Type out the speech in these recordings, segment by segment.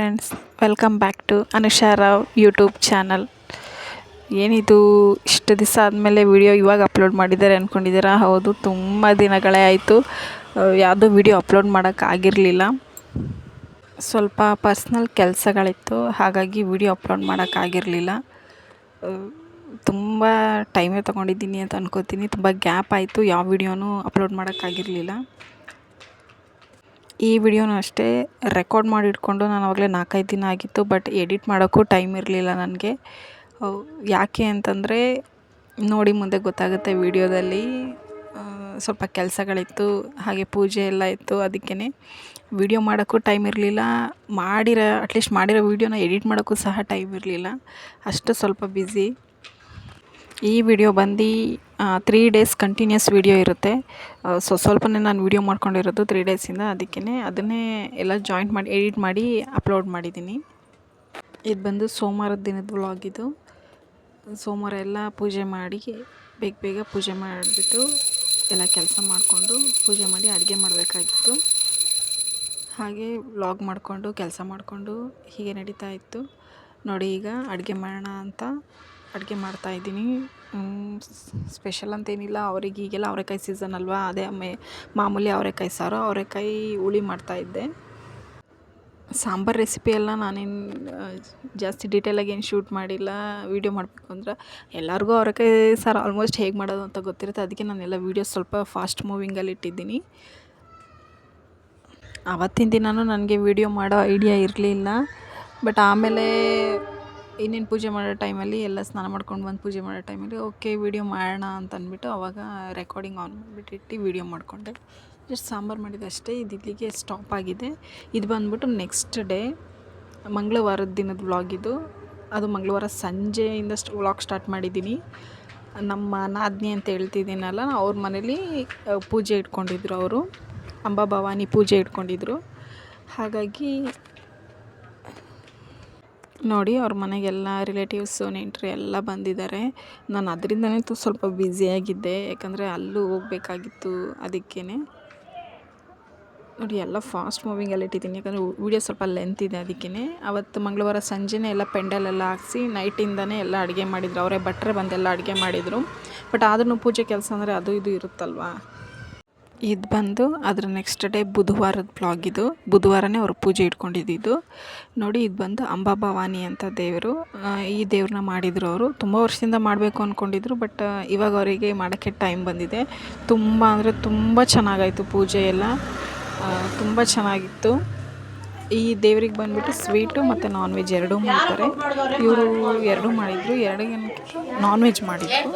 Friends, welcome back to Anusha Rao YouTube channel. ಏನಿದು ಇಷ್ಟು ದಿವಸ ಆದಮೇಲೆ ವಿಡಿಯೋ ಇವಾಗ ಅಪ್ಲೋಡ್ ಮಾಡಿದ್ದಾರೆ ಅಂದ್ಕೊಂಡಿದ್ದೀರಾ? ಹೌದು, ತುಂಬ ದಿನಗಳೇ ಆಯಿತು. ಯಾವುದೂ ವಿಡಿಯೋ ಅಪ್ಲೋಡ್ ಮಾಡೋಕ್ಕಾಗಿರಲಿಲ್ಲ. ಸ್ವಲ್ಪ ಪರ್ಸ್ನಲ್ ಕೆಲಸಗಳಿತ್ತು, ಹಾಗಾಗಿ ವಿಡಿಯೋ ಅಪ್ಲೋಡ್ ಮಾಡೋಕ್ಕಾಗಿರಲಿಲ್ಲ. ತುಂಬ ಟೈಮೇ ತೊಗೊಂಡಿದ್ದೀನಿ ಅಂತ ಅನ್ಕೋತೀನಿ. ತುಂಬ ಗ್ಯಾಪ್ ಆಯಿತು, ಯಾವ ವಿಡಿಯೋನೂ ಅಪ್ಲೋಡ್ ಮಾಡೋಕ್ಕಾಗಿರಲಿಲ್ಲ. ಈ ವಿಡಿಯೋನೂ ಅಷ್ಟೇ ರೆಕಾರ್ಡ್ ಮಾಡಿ ಇಟ್ಕೊಂಡು ನಾನು ಆವಾಗಲೇ 4-5 ದಿನ ಆಗಿತ್ತು, ಬಟ್ ಎಡಿಟ್ ಮಾಡೋಕ್ಕೂ ಟೈಮ್ ಇರಲಿಲ್ಲ ನನಗೆ. ಯಾಕೆ ಅಂತಂದರೆ ನೋಡಿ ಮುಂದೆ ಗೊತ್ತಾಗುತ್ತೆ ವಿಡಿಯೋದಲ್ಲಿ. ಸ್ವಲ್ಪ ಕೆಲಸಗಳಿತ್ತು, ಹಾಗೆ ಪೂಜೆ ಎಲ್ಲ ಇತ್ತು. ಅದಕ್ಕೇ ವಿಡಿಯೋ ಮಾಡೋಕ್ಕೂ ಟೈಮ್ ಇರಲಿಲ್ಲ. ಅಟ್ಲೀಸ್ಟ್ ಮಾಡಿರೋ ವಿಡಿಯೋನ ಎಡಿಟ್ ಮಾಡೋಕ್ಕೂ ಸಹ ಟೈಮ್ ಇರಲಿಲ್ಲ. ಅಷ್ಟು ಸ್ವಲ್ಪ ಬ್ಯುಸಿ. ಈ ವಿಡಿಯೋ ಬಂದು 3 ಡೇಸ್ ಕಂಟಿನ್ಯೂಸ್ ವಿಡಿಯೋ ಇರುತ್ತೆ. ಸ್ವಲ್ಪನೇ ನಾನು ವಿಡಿಯೋ ಮಾಡ್ಕೊಂಡಿರೋದು 3 ಡೇಸಿಂದ. ಅದಕ್ಕೇ ಅದನ್ನೇ ಎಲ್ಲ ಜಾಯಿಂಟ್ ಮಾಡಿ ಎಡಿಟ್ ಮಾಡಿ ಅಪ್ಲೋಡ್ ಮಾಡಿದ್ದೀನಿ. ಇದು ಬಂದು ಸೋಮವಾರದ ದಿನದ ವ್ಲಾಗ್. ಇದು ಸೋಮವಾರ ಎಲ್ಲ ಪೂಜೆ ಮಾಡಿ ಬೇಗ ಪೂಜೆ ಮಾಡಿಬಿಟ್ಟು ಎಲ್ಲ ಕೆಲಸ ಮಾಡಿಕೊಂಡು ಪೂಜೆ ಮಾಡಿ ಅಡುಗೆ ಮಾಡಬೇಕಾಗಿತ್ತು. ಹಾಗೆ ವ್ಲಾಗ್ ಮಾಡಿಕೊಂಡು ಕೆಲಸ ಮಾಡಿಕೊಂಡು ಹೀಗೆ ನಡೀತಾ ಇತ್ತು. ನೋಡಿ, ಈಗ ಅಡುಗೆ ಮಾಡೋಣ ಅಂತ ಅಡುಗೆ ಮಾಡ್ತಾಯಿದ್ದೀನಿ. ಸ್ಪೆಷಲ್ ಅಂತೇನಿಲ್ಲ. ಅವ್ರಿಗೆ ಈಗೆಲ್ಲ ಅವರೆಕಾಯಿ ಸೀಸನ್ ಅಲ್ವಾ, ಅದೇ ಮಾಮೂಲಿ ಅವರೆಕಾಯಿ ಸಾರು, ಅವರೆಕಾಯಿ ಹುಳಿ ಮಾಡ್ತಾಯಿದ್ದೆ. ಸಾಂಬಾರು ರೆಸಿಪಿ ಎಲ್ಲ ನಾನೇನು ಜಾಸ್ತಿ ಡೀಟೇಲಾಗಿ ಏನು ಶೂಟ್ ಮಾಡಿಲ್ಲ. ವೀಡಿಯೋ ಮಾಡಬೇಕು ಅಂದ್ರೆ ಎಲ್ಲರಿಗೂ ಅವರೆಕಾಯಿ ಸಾರು ಆಲ್ಮೋಸ್ಟ್ ಹೇಗೆ ಮಾಡೋದು ಅಂತ ಗೊತ್ತಿರುತ್ತೆ. ಅದಕ್ಕೆ ನಾನೆಲ್ಲ ವೀಡಿಯೋಸ್ ಸ್ವಲ್ಪ ಫಾಸ್ಟ್ ಮೂವಿಂಗಲ್ಲಿ ಇಟ್ಟಿದ್ದೀನಿ. ಆವತ್ತಿನ ದಿನವೂ ನನಗೆ ವೀಡಿಯೋ ಮಾಡೋ ಐಡಿಯಾ ಇರಲಿಲ್ಲ. ಬಟ್ ಆಮೇಲೆ ಇನ್ನೇನು ಪೂಜೆ ಮಾಡೋ ಟೈಮಲ್ಲಿ ಎಲ್ಲ ಸ್ನಾನ ಮಾಡ್ಕೊಂಡು ಬಂದು ಪೂಜೆ ಮಾಡೋ ಟೈಮಲ್ಲಿ ಓಕೆ ವಿಡಿಯೋ ಮಾಡೋಣ ಅಂತ ಅಂದ್ಬಿಟ್ಟು ಆವಾಗ ರೆಕಾರ್ಡಿಂಗ್ ಆನ್ ಮಾಡಿಬಿಟ್ಟು ವಿಡಿಯೋ ಮಾಡಿಕೊಂಡೆ. ಜಸ್ಟ್ ಸಾಂಬಾರು ಮಾಡಿದಷ್ಟೇ. ಇದು ಇಲ್ಲಿಗೆ ಸ್ಟಾಪ್ ಆಗಿದೆ. ಇದು ಬಂದ್ಬಿಟ್ಟು ನೆಕ್ಸ್ಟ್ ಡೇ ಮಂಗಳವಾರದ ದಿನದ ವ್ಲಾಗ್ ಇದು. ಅದು ಮಂಗಳವಾರ ಸಂಜೆಯಿಂದ ವ್ಲಾಗ್ ಸ್ಟಾರ್ಟ್ ಮಾಡಿದ್ದೀನಿ. ನಮ್ಮ ನಾದಿನಿ ಅಂತ ಹೇಳ್ತಿದ್ದೀನಲ್ಲ, ಅವ್ರ ಮನೇಲಿ ಪೂಜೆ ಇಟ್ಕೊಂಡಿದ್ರು. ಅವರು ಅಂಬಾಭವಾನಿ ಪೂಜೆ ಇಟ್ಕೊಂಡಿದ್ರು. ಹಾಗಾಗಿ ನೋಡಿ, ಅವ್ರ ಮನೆಗೆಲ್ಲ ರಿಲೇಟಿವ್ಸು ನೆಂಟರು ಎಲ್ಲ ಬಂದಿದ್ದಾರೆ. ನಾನು ಅದರಿಂದನೇ ಸ್ವಲ್ಪ ಬ್ಯುಸಿಯಾಗಿದ್ದೆ, ಯಾಕಂದರೆ ಅಲ್ಲೂ ಹೋಗ್ಬೇಕಾಗಿತ್ತು. ಅದಕ್ಕೇ ನೋಡಿ ಎಲ್ಲ ಫಾಸ್ಟ್ ಮೂವಿಂಗಲ್ಲಿ ಇಟ್ಟಿದ್ದೀನಿ, ಯಾಕಂದರೆ ವೀಡಿಯೋ ಸ್ವಲ್ಪ ಲೆಂತ್ ಇದೆ. ಅದಕ್ಕೇ ಅವತ್ತು ಮಂಗಳವಾರ ಸಂಜೆನೇ ಎಲ್ಲ ಪೆಂಡಲೆಲ್ಲ ಹಾಕ್ಸಿ ನೈಟಿಂದನೇ ಎಲ್ಲ ಅಡುಗೆ ಮಾಡಿದರು. ಅವರೇ ಭಟ್ರೆ ಬಂದೆಲ್ಲ ಅಡುಗೆ ಮಾಡಿದರು. ಬಟ್ ಆದ್ರೂ ಪೂಜೆ ಕೆಲಸ ಅಂದರೆ ಅದು ಇದು ಇರುತ್ತಲ್ವ. ಇದು ಬಂದು ಅದರ ನೆಕ್ಸ್ಟ್ ಡೇ ಬುಧವಾರದ ವ್ಲಾಗ್. ಇದು ಬುಧವಾರನೇ ಅವರು ಪೂಜೆ ಇಟ್ಕೊಂಡಿದ್ದು. ನೋಡಿ, ಇದು ಬಂದು ಅಂಬಾಭವಾನಿ ಅಂತ ದೇವರು. ಈ ದೇವ್ರನ್ನ ಮಾಡಿದರು. ಅವರು ತುಂಬ ವರ್ಷದಿಂದ ಮಾಡಬೇಕು ಅಂದ್ಕೊಂಡಿದ್ರು, ಬಟ್ ಇವಾಗ ಅವರಿಗೆ ಮಾಡೋಕ್ಕೆ ಟೈಮ್ ಬಂದಿದೆ. ತುಂಬ ಅಂದರೆ ತುಂಬ ಚೆನ್ನಾಗಾಯಿತು ಪೂಜೆ ಎಲ್ಲ. ತುಂಬ ಚೆನ್ನಾಗಿತ್ತು. ಈ ದೇವ್ರಿಗೆ ಬಂದುಬಿಟ್ಟು ಸ್ವೀಟು ಮತ್ತು ನಾನ್ ವೆಜ್ ಎರಡೂ ಮಾಡ್ತಾರೆ. ಇವರು ಎರಡೂ ಮಾಡಿದರು. ಎರಡಿಗೆ ನಾನ್ ವೆಜ್ ಮಾಡಿದರು.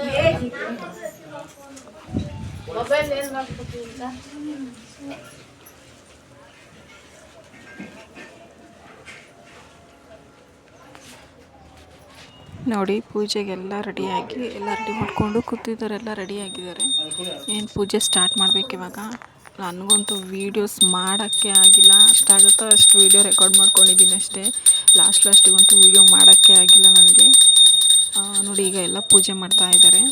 ನೋಡಿ, ಪೂಜೆಗೆಲ್ಲ ರೆಡಿಯಾಗಿ ಎಲ್ಲ ರೆಡಿ ಮಾಡಿಕೊಂಡು ಕೂತಿದ್ದಾರೆ. ಎಲ್ಲ ರೆಡಿಯಾಗಿದ್ದಾರೆ. ಏನು ಪೂಜೆ ಸ್ಟಾರ್ಟ್ ಮಾಡಬೇಕು ಇವಾಗ. ನನಗಂತೂ ವೀಡಿಯೋಸ್ ಮಾಡೋಕ್ಕೆ ಆಗಿಲ್ಲ. ಎಷ್ಟಾಗುತ್ತೋ ಅಷ್ಟು ವೀಡಿಯೋ ರೆಕಾರ್ಡ್ ಮಾಡ್ಕೊಂಡಿದ್ದೀನಿ ಅಷ್ಟೇ. ಲಾಸ್ಟಿಗಂತೂ ವೀಡಿಯೋ ಮಾಡೋಕ್ಕೆ ಆಗಿಲ್ಲ ನನಗೆ. ನೋಡಿ, ಈಗ ಎಲ್ಲ ಪೂಜೆ ಮಾಡ್ತಾಯಿದ್ದಾರೆ.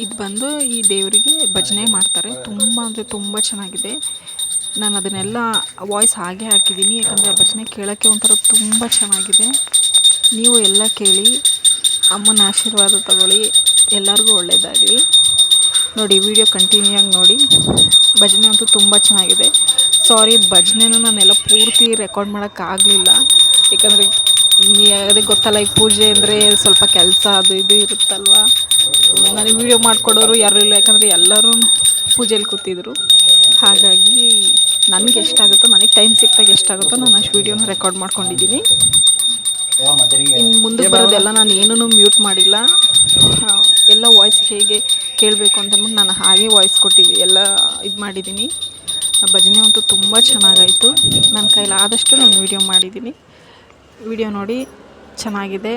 ಇದು ಬಂದು ಈ ದೇವರಿಗೆ ಭಜನೆ ಮಾಡ್ತಾರೆ. ತುಂಬ ಅಂದರೆ ತುಂಬ ಚೆನ್ನಾಗಿದೆ. ನಾನು ಅದನ್ನೆಲ್ಲ ವಾಯ್ಸ್ ಹಾಗೆ ಹಾಕಿದ್ದೀನಿ, ಯಾಕಂದರೆ ಆ ಭಜನೆ ಕೇಳೋಕ್ಕೆ ಒಂಥರ ತುಂಬ ಚೆನ್ನಾಗಿದೆ. ನೀವು ಎಲ್ಲ ಕೇಳಿ, ಅಮ್ಮನ ಆಶೀರ್ವಾದ ತಗೊಳ್ಳಿ. ಎಲ್ಲರಿಗೂ ಒಳ್ಳೆಯದಾಗಲಿ. ನೋಡಿ, ವಿಡಿಯೋ ಕಂಟಿನ್ಯೂ ಆಗಿ ನೋಡಿ. ಭಜನೆ ಅಂತೂ ತುಂಬ ಚೆನ್ನಾಗಿದೆ. ಸಾರಿ, ಭಜನೆನೂ ನಾನೆಲ್ಲ ಪೂರ್ತಿ ರೆಕಾರ್ಡ್ ಮಾಡೋಕ್ಕಾಗಲಿಲ್ಲ, ಯಾಕಂದರೆ ಅದಕ್ಕೆ ಗೊತ್ತಲ್ಲ, ಈಗ ಪೂಜೆ ಅಂದರೆ ಸ್ವಲ್ಪ ಕೆಲಸ ಅದು ಇದು ಇರುತ್ತಲ್ವ. ನನಗೆ ವೀಡಿಯೋ ಮಾಡಿಕೊಡೋರು ಯಾರೂ ಇಲ್ಲ, ಯಾಕಂದರೆ ಎಲ್ಲರೂ ಪೂಜೆಯಲ್ಲಿ ಕೂತಿದ್ರು. ಹಾಗಾಗಿ ನನಗೆ ಎಷ್ಟಾಗುತ್ತೋ, ನನಗೆ ಟೈಮ್ ಸಿಕ್ಕಿದಾಗ ಎಷ್ಟಾಗುತ್ತೋ ನಾನು ಅಷ್ಟು ವೀಡಿಯೋನ ರೆಕಾರ್ಡ್ ಮಾಡ್ಕೊಂಡಿದ್ದೀನಿ. ಇನ್ನು ಮುಂದಕ್ಕೆ ಬರೋದೆಲ್ಲ ನಾನು ಏನೂ ಮ್ಯೂಟ್ ಮಾಡಿಲ್ಲ. ಎಲ್ಲ ವಾಯ್ಸ್ ಹೇಗೆ ಕೇಳಬೇಕು ಅಂತಂದ್ಬಿಟ್ಟು ನಾನು ಹಾಗೆ ವಾಯ್ಸ್ ಕೊಟ್ಟಿದ್ದೀನಿ, ಎಲ್ಲ ಇದು ಮಾಡಿದ್ದೀನಿ. ಭಜನೆ ಅಂತೂ ತುಂಬ ಚೆನ್ನಾಗಾಯಿತು. ನನ್ನ ಕೈಲಾದಷ್ಟು ನಾನು ವೀಡಿಯೋ ಮಾಡಿದ್ದೀನಿ. ವಿಡಿಯೋ ನೋಡಿ, ಚೆನ್ನಾಗಿದೆ.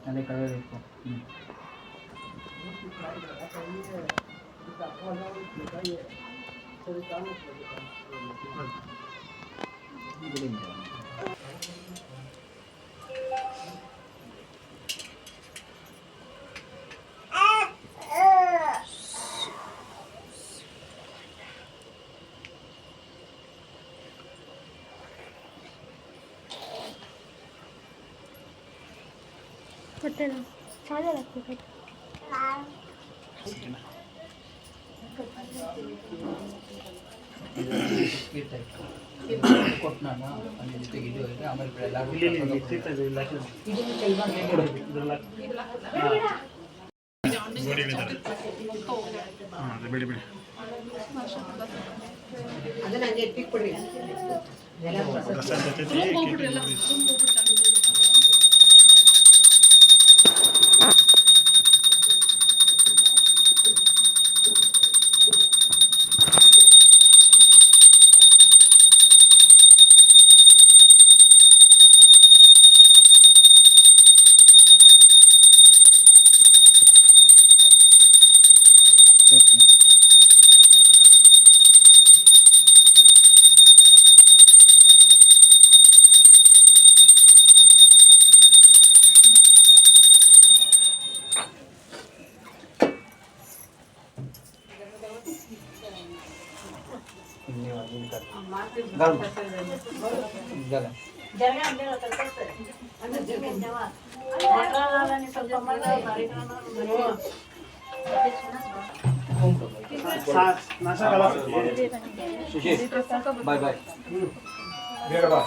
ಅದೇ ಕಡೆ ಇತ್ತು. ಕೊಟ್ಟು ನಾನು ಅಲ್ಲಿ ಜೊತೆಗೆ ಇದು ಇದೆ ಆಮೇಲೆ ಬಾಯ್ ಬಾಯ್ ಬೇಗ ಬಾ.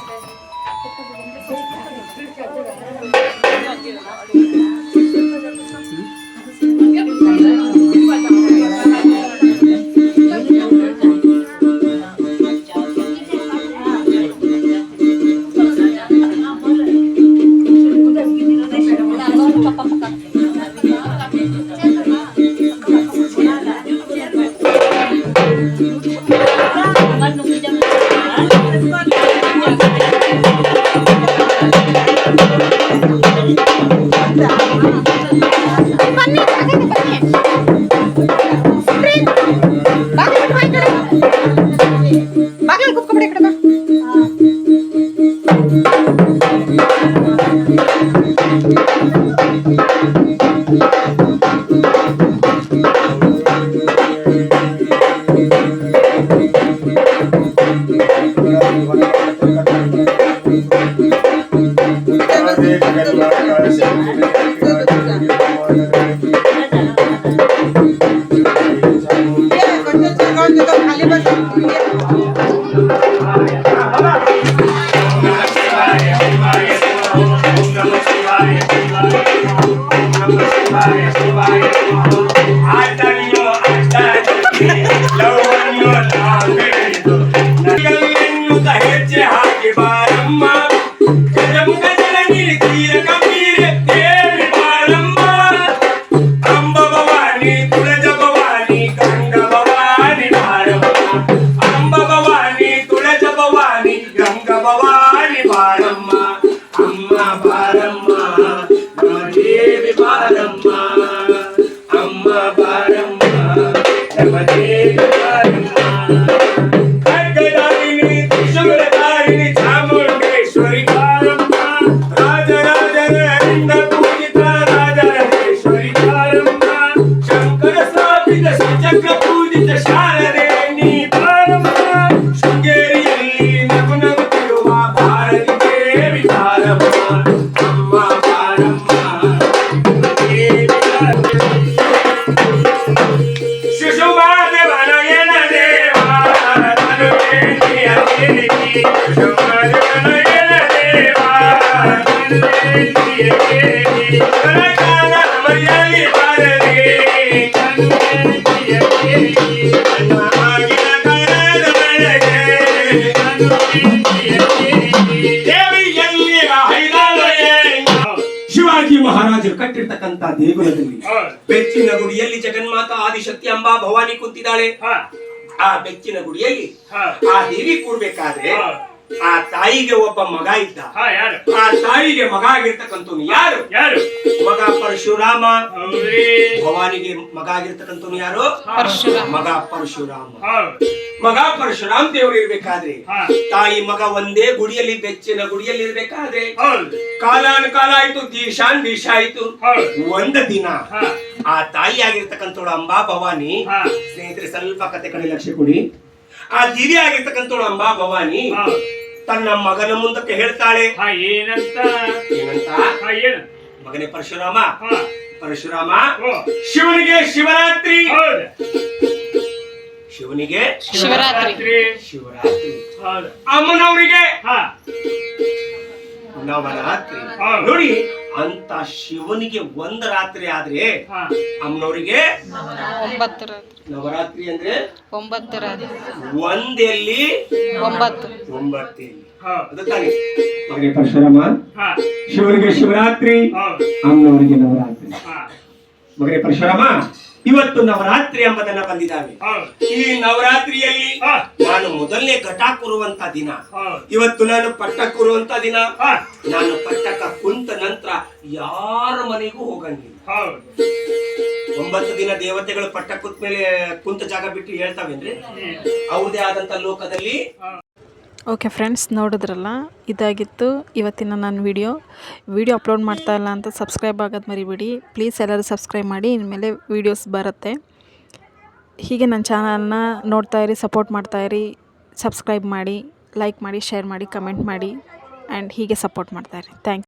ಶಿವಾಜಿ ಮಹಾರಾಜರು ಕಟ್ಟಿರ್ತಕ್ಕಂತ ದೇಗುಲದಲ್ಲಿ ಬೆಚ್ಚಿನ ಗುಡಿಯಲ್ಲಿ ಜಗನ್ಮಾತಾ ಆದಿಶಕ್ತಿ ಅಂಬಾ ಭವಾನಿ ಕುಂತಿದ್ದಾಳೆ. ಆ ಬೆಚ್ಚಿನ ಗುಡಿಯಲ್ಲಿ ಆ ದೇವಿ ಕೂರ್ಬೇಕಾದ್ರೆ ಆ ತಾಯಿಗೆ ಒಬ್ಬ ಮಗ ಇದ್ದ. ಆ ತಾಯಿಗೆ ಮಗ ಆಗಿರ್ತಕ್ಕಂಥವ್ನು ಯಾರು? ಮಗ ಪರಶುರಾಮ. ಹೌದ್ರಿ. ಭವಾನಿಗೆ ಮಗ ಆಗಿರ್ತಕ್ಕಂಥವ್ನು ಯಾರು? ಪರಶುರಾಮ. ಮಗ ಪರಶುರಾಮ. ಹೌದ್. ಮಗ ಪರಶುರಾಮ್ ದೇವರು ಇರ್ಬೇಕಾದ್ರೆ ಹಾ. ತಾಯಿ ಮಗ ಒಂದೇ ಗುಡಿಯಲ್ಲಿ ಬೆಚ್ಚಿನ ಗುಡಿಯಲ್ಲಿ ಇರ್ಬೇಕಾದ್ರೆ ಹೌದ್. ಕಾಲಾನುಕಾಲ ಆಯ್ತು, ದೀಶಾನ್ ದೀಶ ಆಯ್ತು. ಹೌದ್. ಒಂದ ದಿನ ಹಾ. ಆ ತಾಯಿ ಆಗಿರ್ತಕ್ಕಂಥವಳು ಅಂಬಾ ಭವಾನಿ, ಹಾ. ಸ್ನೇಹಿತರೆ ಸ್ವಲ್ಪ ಕತೆ ಕಡೆ ಲಕ್ಷ್ಯ ಕೊಡಿ. ಆ ದಿವ್ಯ ಆಗಿರ್ತಕ್ಕಂಥವಳು ಅಂಬಾ ಭವಾನಿ ಹೌದ್. ತನ್ನ ಮಗನ ಮುಂದಕ್ಕೆ ಹೇಳ್ತಾಳೆ. ಹಾ, ಏನಂತ? ಏನಂತ? ಹಾ, ಏನು? ಮಗನೇ ಪರಶುರಾಮ, ಹಾ. ಪರಶುರಾಮ, ಓ. ಶಿವನಿಗೆ ಶಿವರಾತ್ರಿ. ಹೌದ್. ಶಿವನಿಗೆ ಶಿವರಾತ್ರಿ. ಶಿವರಾತ್ರಿ. ಹೌದ್. ಅಮ್ಮನವರಿಗೆ ಹಾ. ನವರಾತ್ರಿ. ಹೌದು. ನೋಡಿ, ಅಂತ ಶಿವನಿಗೆ ಒಂದ ರಾತ್ರಿ ಆದ್ರೆ ಹಾ. ಅಮ್ಮನವರಿಗೆ 9 ರಾತ್ರಿ. ನವರಾತ್ರಿ ಅಂದ್ರೆ 9 ರಾತ್ರಿ. ಒಂದೆಲ್ಲಿ 9. ಒಂಬತ್ತೆಲ್ಲಿ. ಹೌದ್. ಅದು ತಾನೇ ಮಗನೇ ಪರಶುರಾಮ, ಹಾ. ಶಿವನಿಗೆ ಶಿವರಾತ್ರಿ, ಹೌದ್. ಅಮ್ಮನವರಿಗೆ ನವರಾತ್ರಿ. ಹಾ. ಮಗನೇ ಪರಶುರಾಮ, ಇವತ್ತು ನವರಾತ್ರಿ ಎಂಬುದನ್ನ ಬಂದಿದ್ದಾವೆ. ಹೌದ್. ಈ ನವರಾತ್ರಿಯಲ್ಲಿ ಹಾ. ನಾನು ಮೊದಲನೇ ಘಟ ಕೂರುವಂತ ದಿನ. ಹೌದ್. ಇವತ್ತು ನಾನು ಪಟ್ಟ ಕೂರುವಂತ ದಿನ. ಹಾ. ನಾನು ಪಟ್ಟಕ ಕುಂತ ನಂತರ ಯಾರ ಮನೆಗೂ ಹೋಗಂಗಿಲ್ಲ. ಹೌದ್. 9 ದಿನ ದೇವತೆಗಳು ಪಟ್ಟ ಕೂತ ಮೇಲೆ ಕುಂತ ಜಾಗ ಬಿಟ್ಟು ಹೇಳ್ತಾವೇನ್ರಿ? ಅವ್ರದೇ ಆದಂತ ಲೋಕದಲ್ಲಿ. ಓಕೆ ಫ್ರೆಂಡ್ಸ್, ನೋಡಿದ್ರಲ್ಲ, ಇದಾಗಿತ್ತು ಇವತ್ತಿನ ನನ್ನ ವಿಡಿಯೋ ಅಪ್ಲೋಡ್ ಮಾಡ್ತಾ ಇಲ್ಲ ಅಂತ ಸಬ್ಸ್ಕ್ರೈಬ್ ಆಗೋದು ಮರಿಬೇಡಿ ಪ್ಲೀಸ್. ಎಲ್ಲರೂ ಸಬ್ಸ್ಕ್ರೈಬ್ ಮಾಡಿ, ಇನ್ಮೇಲೆ ವೀಡಿಯೋಸ್ ಬರುತ್ತೆ. ಹೀಗೆ ನನ್ನ ಚಾನಲ್ನ ನೋಡ್ತಾಯಿರಿ, ಸಪೋರ್ಟ್ ಮಾಡ್ತಾಯಿರಿ, ಸಬ್ಸ್ಕ್ರೈಬ್ ಮಾಡಿ, ಲೈಕ್ ಮಾಡಿ, ಶೇರ್ ಮಾಡಿ, ಕಮೆಂಟ್ ಮಾಡಿ ಆ್ಯಂಡ್ ಹೀಗೆ ಸಪೋರ್ಟ್ ಮಾಡ್ತಾಯಿರಿ. ಥ್ಯಾಂಕ್ಸ್.